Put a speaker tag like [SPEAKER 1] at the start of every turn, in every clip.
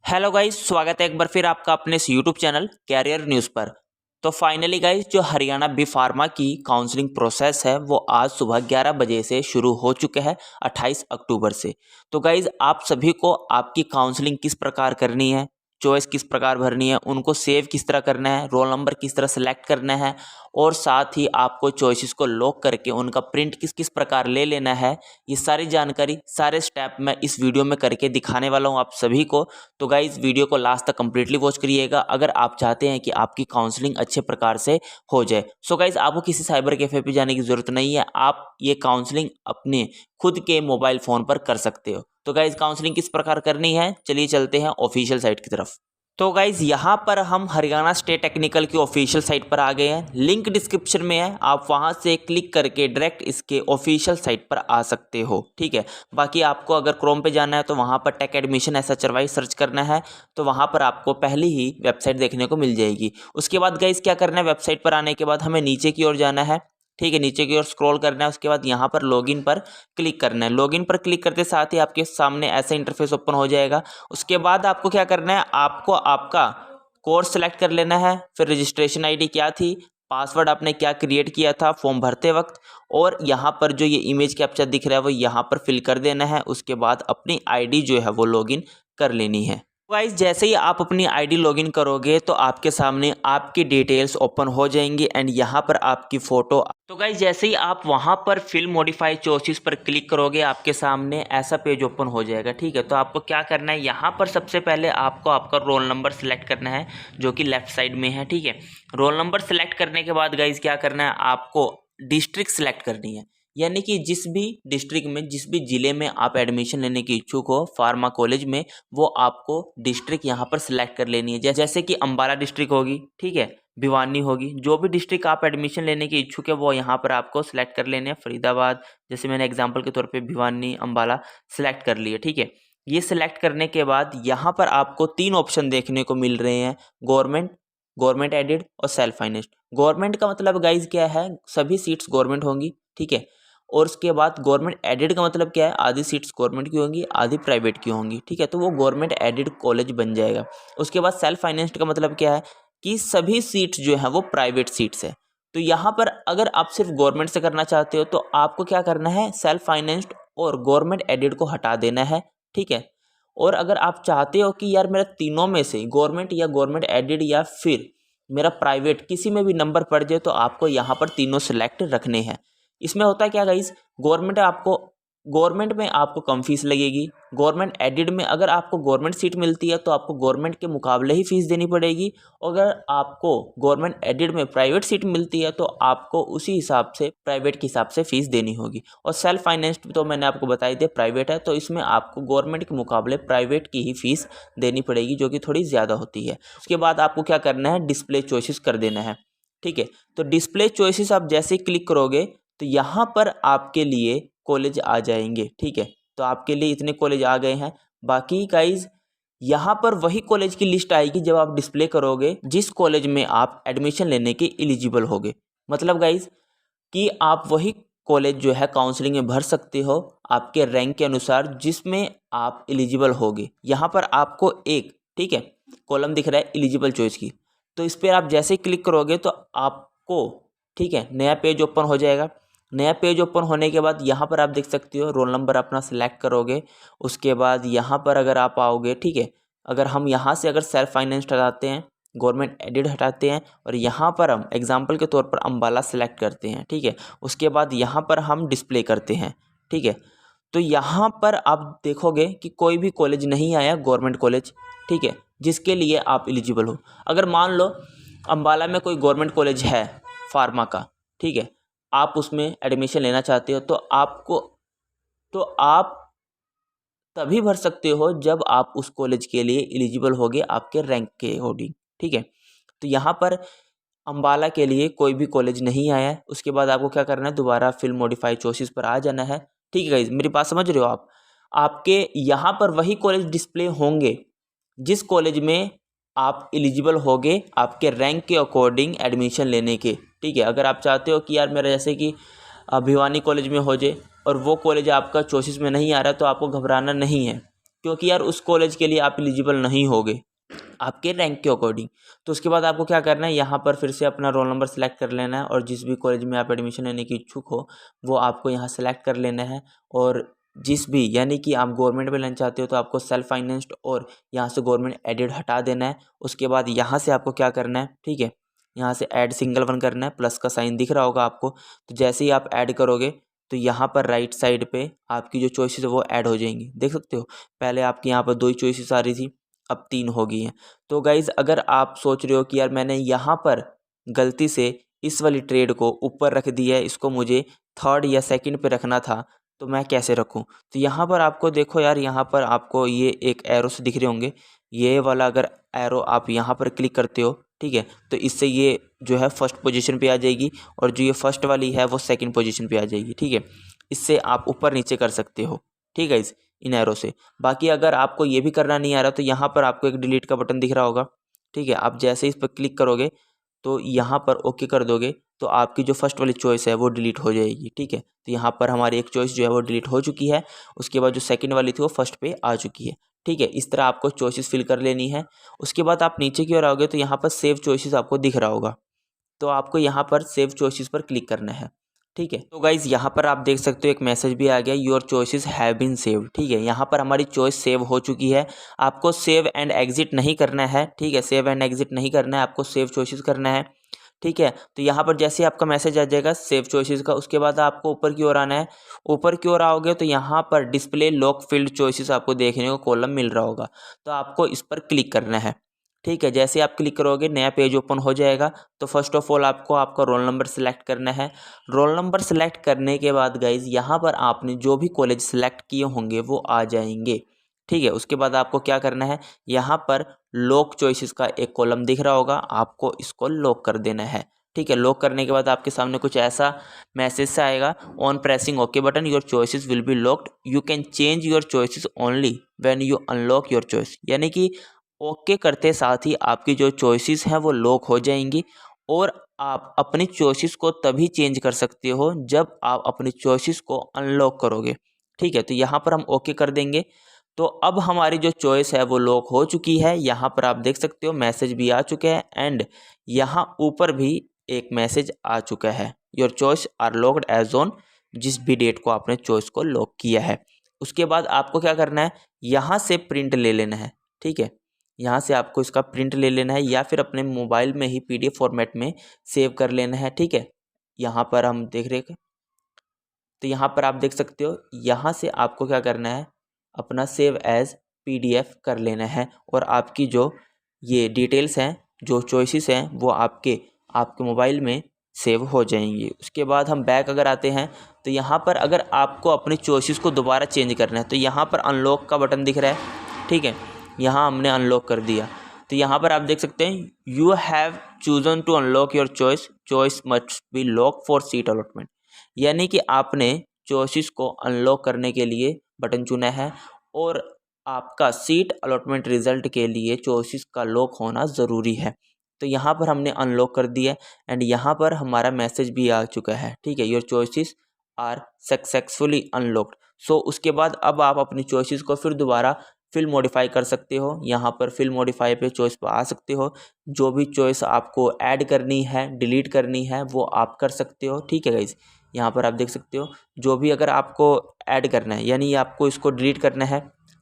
[SPEAKER 1] Hello guys, स्वागत है एक बार फिर आपका अपने इस यूट्यूब चैनल कैरियर न्यूज़ पर। तो फाइनली गाइज, जो हरियाणा बी फार्मा की काउंसलिंग प्रोसेस है वो आज सुबह 11 बजे से शुरू हो चुके हैं 28 अक्टूबर से। तो गाइज, आप सभी को आपकी काउंसलिंग किस प्रकार करनी है, चॉइस किस प्रकार भरनी है, उनको सेव किस तरह करना है, रोल नंबर किस तरह सेलेक्ट करना है और साथ ही आपको चॉइसेस को लॉक करके उनका प्रिंट किस किस प्रकार ले लेना है, ये सारी जानकारी सारे स्टेप मैं इस वीडियो में करके दिखाने वाला हूँ आप सभी को। तो गाइज, वीडियो को लास्ट तक कंप्लीटली वॉच करिएगा अगर आप चाहते हैं कि आपकी काउंसलिंग अच्छे प्रकार से हो जाए। सो गाइज, आपको किसी साइबर कैफे पे जाने की जरूरत नहीं है, आप ये काउंसलिंग अपने खुद के मोबाइल फ़ोन पर कर सकते हो। तो गाइज, काउंसलिंग किस प्रकार करनी है, चलिए चलते हैं ऑफिशियल साइट की तरफ। तो गाइज, यहाँ पर हम हरियाणा स्टेट टेक्निकल की ऑफिशियल साइट पर आ गए हैं। लिंक डिस्क्रिप्शन में है, आप वहाँ से क्लिक करके डायरेक्ट इसके ऑफिशियल साइट पर आ सकते हो। ठीक है, बाकी आपको अगर क्रोम पे जाना है तो वहाँ पर टेक एडमिशन SHY सर्च करना है, तो वहाँ पर आपको पहली ही वेबसाइट देखने को मिल जाएगी। उसके बाद गाइज क्या करना है, वेबसाइट पर आने के बाद हमें नीचे की ओर जाना है। ठीक है, नीचे की ओर स्क्रॉल करना है। उसके बाद यहाँ पर लॉगिन पर क्लिक करना है। लॉगिन पर क्लिक करते साथ ही आपके सामने ऐसा इंटरफेस ओपन हो जाएगा। उसके बाद आपको क्या करना है, आपको आपका कोर्स सेलेक्ट कर लेना है, फिर रजिस्ट्रेशन आईडी क्या थी, पासवर्ड आपने क्या क्रिएट किया था फॉर्म भरते वक्त, और यहाँ पर जो ये इमेज कैप्चर दिख रहा है वो यहाँ पर फिल कर देना है। उसके बाद अपनी आईडी जो है वो लॉगिन कर लेनी है। गाइस, जैसे ही आप अपनी आईडी लॉगिन करोगे तो आपके सामने आपकी डिटेल्स ओपन हो जाएंगी एंड यहाँ पर आपकी फ़ोटो। तो गाइस, जैसे ही आप वहाँ पर फिल मॉडिफाई चॉइसेस पर क्लिक करोगे आपके सामने ऐसा पेज ओपन हो जाएगा। ठीक है, तो आपको क्या करना है, यहाँ पर सबसे पहले आपको आपका रोल नंबर सेलेक्ट करना है जो कि लेफ्ट साइड में है। ठीक है, रोल नंबर सेलेक्ट करने के बाद गाइस क्या करना है, आपको डिस्ट्रिक्ट सेलेक्ट करनी है, यानी कि जिस भी डिस्ट्रिक्ट में, जिस भी ज़िले में आप एडमिशन लेने की इच्छुक हो फार्मा कॉलेज में, वो आपको डिस्ट्रिक्ट यहाँ पर सिलेक्ट कर लेनी है। जैसे कि अंबाला डिस्ट्रिक्ट होगी, ठीक है, भिवानी होगी, जो भी डिस्ट्रिक्ट आप एडमिशन लेने की इच्छुक है वो यहाँ पर आपको सिलेक्ट कर लेने हैं। फरीदाबाद, जैसे मैंने एग्जाम्पल के तौर पर भिवानी, अंबाला सिलेक्ट कर लिए। ठीक है, ये सिलेक्ट करने के बाद यहाँ पर आपको 3 ऑप्शन देखने को मिल रहे हैं, गवर्नमेंट, गवर्नमेंट एडेड और सेल्फ फाइनेंस्ड। गवर्नमेंट का मतलब गाइज क्या है, सभी सीट्स गवर्नमेंट होंगी। ठीक है, और उसके बाद गवर्नमेंट एडेड का मतलब क्या है, आधी सीट्स गवर्नमेंट की होंगी, आधी प्राइवेट की होंगी। ठीक है, तो वो गवर्नमेंट एडेड कॉलेज बन जाएगा। उसके बाद सेल्फ फाइनेंस्ड का मतलब क्या है कि सभी सीट्स जो है वो प्राइवेट सीट्स है। तो यहाँ पर अगर आप सिर्फ गवर्नमेंट से करना चाहते हो तो आपको क्या करना है, सेल्फ फाइनेंस्ड और गवर्नमेंट एडेड को हटा देना है। ठीक है, और अगर आप चाहते हो कि यार मेरा तीनों में से गवर्नमेंट या गवर्नमेंट एडेड या फिर मेरा प्राइवेट किसी में भी नंबर पड़ जाए, तो आपको यहाँ पर तीनों सेलेक्ट रखने हैं। इसमें होता है क्या गाइस, गवर्नमेंट में आपको कम फीस लगेगी। गवर्नमेंट एडेड में अगर आपको गवर्नमेंट सीट मिलती है तो आपको गवर्नमेंट के मुकाबले ही फीस देनी पड़ेगी। अगर आपको गवर्नमेंट एडेड में प्राइवेट सीट मिलती है तो आपको उसी हिसाब से प्राइवेट के हिसाब से फीस देनी होगी। और सेल्फ फाइनेंस्ड तो मैंने आपको बताई दिया प्राइवेट है, तो इसमें आपको गवर्नमेंट के मुकाबले प्राइवेट की ही फीस देनी पड़ेगी जो कि थोड़ी ज़्यादा होती है। उसके बाद आपको क्या करना है, डिस्प्ले चॉइसेस कर देना है। ठीक है, तो डिस्प्ले चॉइसेस आप जैसे ही क्लिक करोगे तो यहाँ पर आपके लिए कॉलेज आ जाएंगे। ठीक है, तो आपके लिए इतने कॉलेज आ गए हैं। बाकी गाइज, यहाँ पर वही कॉलेज की लिस्ट आएगी जब आप डिस्प्ले करोगे जिस कॉलेज में आप एडमिशन लेने के एलिजिबल होगे। मतलब गाइज कि आप वही कॉलेज जो है काउंसलिंग में भर सकते हो आपके रैंक के अनुसार जिसमें आप एलिजिबल होगे। यहाँ पर आपको एक, ठीक है, कॉलम दिख रहा है एलिजिबल चॉइस की, तो इस पर आप जैसे ही क्लिक करोगे तो आपको, ठीक है, नया पेज ओपन हो जाएगा। नया पेज ओपन होने के बाद यहाँ पर आप देख सकते हो रोल नंबर अपना सेलेक्ट करोगे। उसके बाद यहाँ पर अगर आप आओगे, ठीक है, अगर हम यहाँ से अगर सेल्फ फाइनेंस हटाते हैं, गवर्नमेंट एडेड हटाते हैं और यहाँ पर हम एग्जांपल के तौर पर अंबाला सेलेक्ट करते हैं। ठीक है, उसके बाद यहाँ पर हम डिस्प्ले करते हैं। ठीक है, तो यहाँ पर आप देखोगे कि कोई भी कॉलेज नहीं आया गवर्नमेंट कॉलेज, ठीक है, जिसके लिए आप एलिजिबल हो। अगर मान लो अंबाला में कोई गवर्नमेंट कॉलेज है फार्मा का, ठीक है, आप उसमें एडमिशन लेना चाहते हो तो आप तभी भर सकते हो जब आप उस कॉलेज के लिए एलिजिबल होगे आपके रैंक के अकॉर्डिंग। ठीक है, तो यहाँ पर अंबाला के लिए कोई भी कॉलेज नहीं आया है। उसके बाद आपको क्या करना है, दोबारा फिल मॉडिफाई चॉइसेस पर आ जाना है। ठीक है गाइस, मेरी बात समझ रहे हो आप, आपके यहाँ पर वही कॉलेज डिस्प्ले होंगे जिस कॉलेज में आप एलिजिबल होगे आपके रैंक के अकॉर्डिंग एडमिशन लेने के। ठीक है, अगर आप चाहते हो कि यार मेरा जैसे कि भिवानी कॉलेज में हो जाए और वो कॉलेज आपका चॉइसेस में नहीं आ रहा, तो आपको घबराना नहीं है। क्योंकि यार उस कॉलेज के लिए आप एलिजिबल नहीं होगे आपके रैंक के अकॉर्डिंग। तो उसके बाद आपको क्या करना है, यहाँ पर फिर से अपना रोल नंबर सेलेक्ट कर लेना है और जिस भी कॉलेज में आप एडमिशन लेने की इच्छुक हो वो आपको यहाँ सेलेक्ट कर लेना है। और जिस भी यानी कि आप गवर्नमेंट में लेना चाहते हो तो आपको सेल्फ फाइनेंस्ड और यहाँ से गवर्नमेंट एडेड हटा देना है। उसके बाद यहाँ से आपको क्या करना है, ठीक है, यहाँ से ऐड सिंगल वन करना है, प्लस का साइन दिख रहा होगा आपको। तो जैसे ही आप ऐड करोगे तो यहाँ पर राइट साइड पे आपकी जो चॉइसेस है वो ऐड हो जाएंगी, देख सकते हो। पहले आपकी यहाँ पर 2 ही चॉइसेस आ रही थी, अब 3 हो गई हैं। तो गाइज़ अगर आप सोच रहे हो कि यार मैंने यहाँ पर गलती से इस वाली ट्रेड को ऊपर रख दिया है, इसको मुझे थर्ड या सेकंड पे रखना था, तो मैं कैसे रखूं? तो यहाँ पर आपको देखो यार, यहाँ पर आपको ये एक एरो से दिख रहे होंगे, ये वाला अगर एरो आप यहाँ पर क्लिक करते हो, ठीक है, तो इससे ये जो है फर्स्ट पोजीशन पे आ जाएगी और जो ये फर्स्ट वाली है वो सेकंड पोजीशन पे आ जाएगी, ठीक है। इससे आप ऊपर नीचे कर सकते हो, ठीक है, इस इन एरो से। बाकी अगर आपको ये भी करना नहीं आ रहा तो यहाँ पर आपको एक डिलीट का बटन दिख रहा होगा, ठीक है। आप जैसे इस पर क्लिक करोगे तो यहाँ पर ओके कर दोगे तो आपकी जो फर्स्ट वाली चॉइस है वो डिलीट हो जाएगी, ठीक है। तो यहाँ पर हमारी एक चॉइस जो है वो डिलीट हो चुकी है। उसके बाद जो सेकंड वाली थी वो फर्स्ट पे आ चुकी है, ठीक है। इस तरह आपको चॉइसेस फिल कर लेनी है। उसके बाद आप नीचे की ओर आओगे तो यहाँ पर सेव चॉइसेस आपको दिख रहा होगा, तो आपको यहाँ पर सेव चॉइसेस पर क्लिक करना है, ठीक है। तो गाइज़ यहाँ पर आप देख सकते हो एक मैसेज भी आ गया, your choices have been saved, ठीक है। यहाँ पर हमारी चॉइस सेव हो चुकी है। आपको सेव एंड एग्जिट नहीं करना है, ठीक है, सेव एंड एग्जिट नहीं करना है, आपको सेव चॉइसेस करना है, ठीक है। तो यहाँ पर जैसे आपका मैसेज आ जाएगा सेव चॉइसेस का, उसके बाद आपको ऊपर की ओर आना है। ऊपर की ओर आओगे तो यहाँ पर डिस्प्ले लॉक फील्ड चॉइसेस आपको देखने को कॉलम मिल रहा होगा, तो आपको इस पर क्लिक करना है, ठीक है। जैसे आप क्लिक करोगे नया पेज ओपन हो जाएगा। तो फर्स्ट ऑफ ऑल आपको आपका रोल नंबर सेलेक्ट करना है। रोल नंबर सेलेक्ट करने के बाद गाइज यहाँ पर आपने जो भी कॉलेज सेलेक्ट किए होंगे वो आ जाएंगे, ठीक है। उसके बाद आपको क्या करना है, यहाँ पर लॉक चॉइसेस का एक कॉलम दिख रहा होगा, आपको इसको लॉक कर देना है, ठीक है। लॉक करने के बाद आपके सामने कुछ ऐसा मैसेज से आएगा, on pressing okay button your choices will be locked, you can change your choices only when you unlock your choice. यानी कि ओके करते साथ ही आपकी जो चॉइसेस हैं वो लॉक हो जाएंगी और आप अपनी चॉइसेस को तभी चेंज कर सकते हो जब आप अपनी चॉइसेस को अनलॉक करोगे, ठीक है। तो यहाँ पर हम ओके कर देंगे। तो अब हमारी जो चॉइस है वो लॉक हो चुकी है। यहाँ पर आप देख सकते हो मैसेज भी आ चुके हैं एंड यहाँ ऊपर भी एक मैसेज आ चुका है, your choice are locked as on, जिस भी डेट को आपने चॉइस को लॉक किया है। उसके बाद आपको क्या करना है, यहाँ से प्रिंट ले लेना है, ठीक है। यहाँ से आपको इसका प्रिंट ले लेना है या फिर अपने मोबाइल में ही PDF फॉर्मेट में सेव कर लेना है, ठीक है। यहाँ पर हम देख रहे हैं, तो यहाँ पर आप देख सकते हो, यहाँ से आपको क्या करना है, अपना सेव एज PDF कर लेना है और आपकी जो ये डिटेल्स हैं, जो चॉइसेस हैं, वो आपके मोबाइल में सेव हो जाएंगी। उसके बाद हम बैक अगर आते हैं तो यहाँ पर अगर आपको अपनी चॉइसेस को दोबारा चेंज करना है तो यहाँ पर अनलॉक का बटन दिख रहा है, ठीक है। यहाँ हमने अनलॉक कर दिया। तो यहाँ पर आप देख सकते हैं, you have chosen to unlock your choice, choice must be lock for seat allotment. यानी कि आपने चॉइसेस को अनलॉक करने के लिए बटन चुना है और आपका सीट अलॉटमेंट रिजल्ट के लिए चॉइसेस का लॉक होना ज़रूरी है। तो यहाँ पर हमने अनलॉक कर दिया एंड यहाँ पर हमारा मैसेज भी आ चुका है, ठीक है, your choices are successfully unlocked. So उसके बाद अब आप अपनी चॉइसेस को फिर दोबारा फिल मॉडिफाई कर सकते हो। यहाँ पर फिल मॉडिफाई पे चॉइस पर आ सकते हो, जो भी चॉइस आपको ऐड करनी है, डिलीट करनी है, वो आप कर सकते हो, ठीक है गाइज। यहाँ पर आप देख सकते हो, जो भी अगर आपको ऐड करना है यानी आपको इसको डिलीट करना है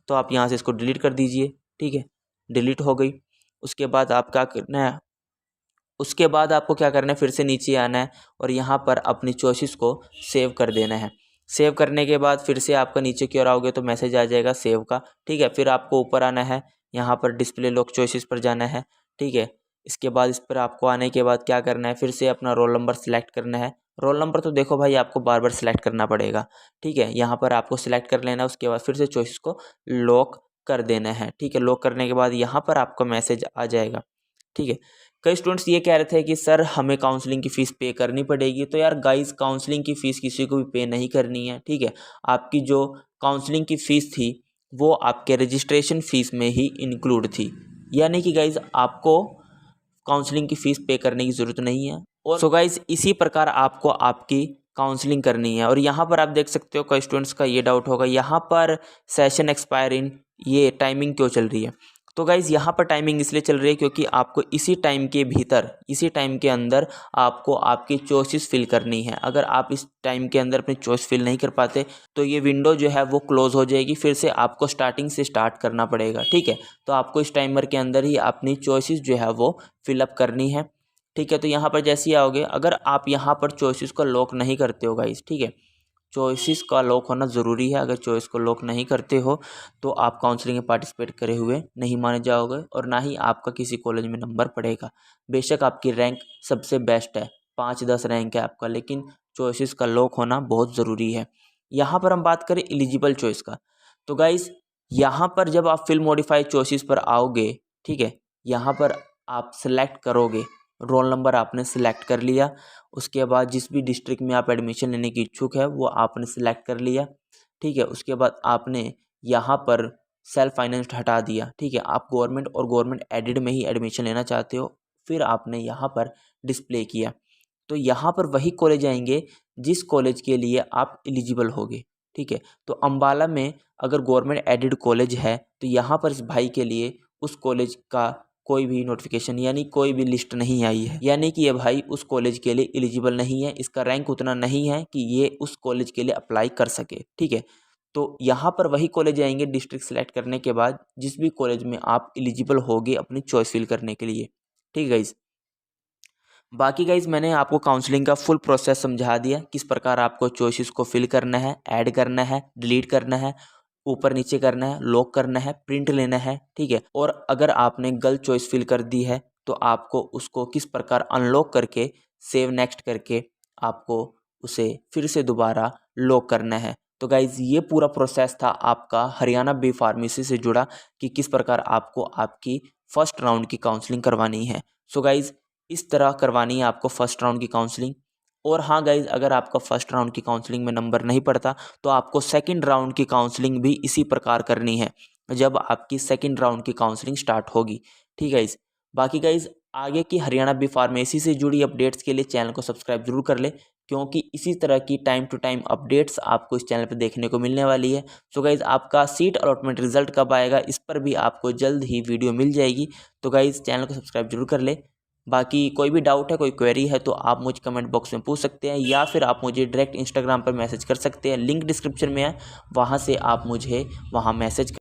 [SPEAKER 1] तो आप यहाँ से इसको डिलीट कर दीजिए, ठीक है, डिलीट हो गई। उसके बाद आप क्या करना है, उसके बाद आपको क्या करना है, फिर से नीचे आना है और यहाँ पर अपनी चॉइसेस को सेव कर देना है। सेव करने के बाद फिर से आपका नीचे की ओर आओगे तो मैसेज आ जाएगा सेव का, ठीक है। फिर आपको ऊपर आना है, यहाँ पर डिस्प्ले लॉक चॉइसेस पर जाना है, ठीक है। इसके बाद इस पर आपको आने के बाद क्या करना है, फिर से अपना रोल नंबर सेलेक्ट करना है। रोल नंबर तो देखो भाई आपको बार बार सेलेक्ट करना पड़ेगा, ठीक है। यहाँ पर आपको सेलेक्ट कर लेना है, उसके बाद फिर से चॉइसेस को लॉक कर देना है, ठीक है। लॉक करने के बाद यहाँ पर आपका मैसेज आ जाएगा, ठीक है। कई स्टूडेंट्स ये कह रहे थे कि सर हमें काउंसलिंग की फ़ीस पे करनी पड़ेगी, तो यार गाइस काउंसलिंग की फ़ीस किसी को भी पे नहीं करनी है, ठीक है। आपकी जो काउंसलिंग की फ़ीस थी वो आपके रजिस्ट्रेशन फ़ीस में ही इंक्लूड थी, यानी कि गाइस आपको काउंसलिंग की फ़ीस पे करने की ज़रूरत नहीं है। और सो गाइस इसी प्रकार आपको आपकी काउंसलिंग करनी है। और यहाँ पर आप देख सकते हो कई स्टूडेंट्स का ये डाउट होगा, यहाँ पर सेशन एक्सपायर इन, ये टाइमिंग क्यों चल रही है। तो गाइज़ यहाँ पर टाइमिंग इसलिए चल रही है क्योंकि आपको इसी टाइम के भीतर, इसी टाइम के अंदर आपको आपकी चॉइसेस फिल करनी है। अगर आप इस टाइम के अंदर अपनी चॉइस फिल नहीं कर पाते तो ये विंडो जो है वो क्लोज हो जाएगी, फिर से आपको स्टार्टिंग से स्टार्ट करना पड़ेगा। ठीक है, तो आपको इस टाइमर के अंदर ही अपनी चॉइसेस जो है वो फिलअप करनी है। ठीक है, तो यहाँ पर जैसे ही आओगे, अगर आप यहाँ पर चॉइसेस को लॉक नहीं करते हो गाइस, ठीक है, चॉइसेस का लॉक होना ज़रूरी है। अगर चॉइस को लॉक नहीं करते हो तो आप काउंसलिंग में पार्टिसिपेट करे हुए नहीं माने जाओगे और ना ही आपका किसी कॉलेज में नंबर पड़ेगा। बेशक आपकी रैंक सबसे बेस्ट है, 5-10 रैंक है आपका, लेकिन चॉइसेस का लॉक होना बहुत ज़रूरी है। यहाँ पर हम बात करें एलिजिबल चॉइस का, तो गाइस यहाँ पर जब आप फिल मॉडिफाइड चॉइसेस पर आओगे, ठीक है, यहाँ पर आप सेलेक्ट करोगे, रोल नंबर आपने सेलेक्ट कर लिया, उसके बाद जिस भी डिस्ट्रिक्ट में आप एडमिशन लेने की इच्छुक है वो आपने सेलेक्ट कर लिया। ठीक है, उसके बाद आपने यहाँ पर सेल्फ फाइनेंस्ड हटा दिया। ठीक है, आप गवर्नमेंट और गवर्नमेंट एडेड में ही एडमिशन लेना चाहते हो, फिर आपने यहाँ पर डिस्प्ले किया, तो यहाँ पर वही कॉलेज आएंगे जिस कॉलेज के लिए आप एलिजिबल होगे। ठीक है, तो अम्बाला में अगर गवर्नमेंट एडेड कॉलेज है तो यहाँ पर इस भाई के लिए उस कॉलेज का कोई भी नोटिफिकेशन यानी कोई भी लिस्ट नहीं आई है, यानी कि ये भाई उस कॉलेज के लिए एलिजिबल नहीं है, इसका रैंक उतना नहीं है कि ये उस कॉलेज के लिए अप्लाई कर सके। ठीक है, तो यहाँ पर वही कॉलेज आएंगे डिस्ट्रिक्ट सेलेक्ट करने के बाद जिस भी कॉलेज में आप एलिजिबल होगे अपनी चॉइस फिल करने के लिए। ठीक है गाइज, बाकी गाइज मैंने आपको काउंसलिंग का फुल प्रोसेस समझा दिया, किस प्रकार आपको चॉइसेस को फिल करना है, ऐड करना है, डिलीट करना है, ऊपर नीचे करना है, लॉक करना है, प्रिंट लेना है। ठीक है, और अगर आपने गलत चॉइस फिल कर दी है तो आपको उसको किस प्रकार अनलॉक करके सेव नेक्स्ट करके आपको उसे फिर से दोबारा लॉक करना है। तो गाइज ये पूरा प्रोसेस था आपका हरियाणा बी फार्मेसी से जुड़ा कि किस प्रकार आपको आपकी फर्स्ट राउंड की काउंसलिंग करवानी है। सो गाइज इस तरह करवानी है आपको फर्स्ट राउंड की काउंसलिंग। और हाँ गाइज, अगर आपका फर्स्ट राउंड की काउंसलिंग में नंबर नहीं पड़ता तो आपको सेकंड राउंड की काउंसलिंग भी इसी प्रकार करनी है जब आपकी सेकंड राउंड की काउंसलिंग स्टार्ट होगी। ठीक है गाइज, बाकी गाइज आगे की हरियाणा बी फार्मेसी से जुड़ी अपडेट्स के लिए चैनल को सब्सक्राइब जरूर कर ले, क्योंकि इसी तरह की टाइम टू टाइम अपडेट्स आपको इस चैनल पर देखने को मिलने वाली है। सो गाइज आपका सीट अलॉटमेंट रिजल्ट कब आएगा इस पर भी आपको जल्द ही वीडियो मिल जाएगी। तो गाइज चैनल को सब्सक्राइब जरूर कर ले। बाकी कोई भी डाउट है, कोई क्वेरी है तो आप मुझे कमेंट बॉक्स में पूछ सकते हैं या फिर आप मुझे डायरेक्ट इंस्टाग्राम पर मैसेज कर सकते हैं, लिंक डिस्क्रिप्शन में है, वहाँ से आप मुझे वहाँ मैसेज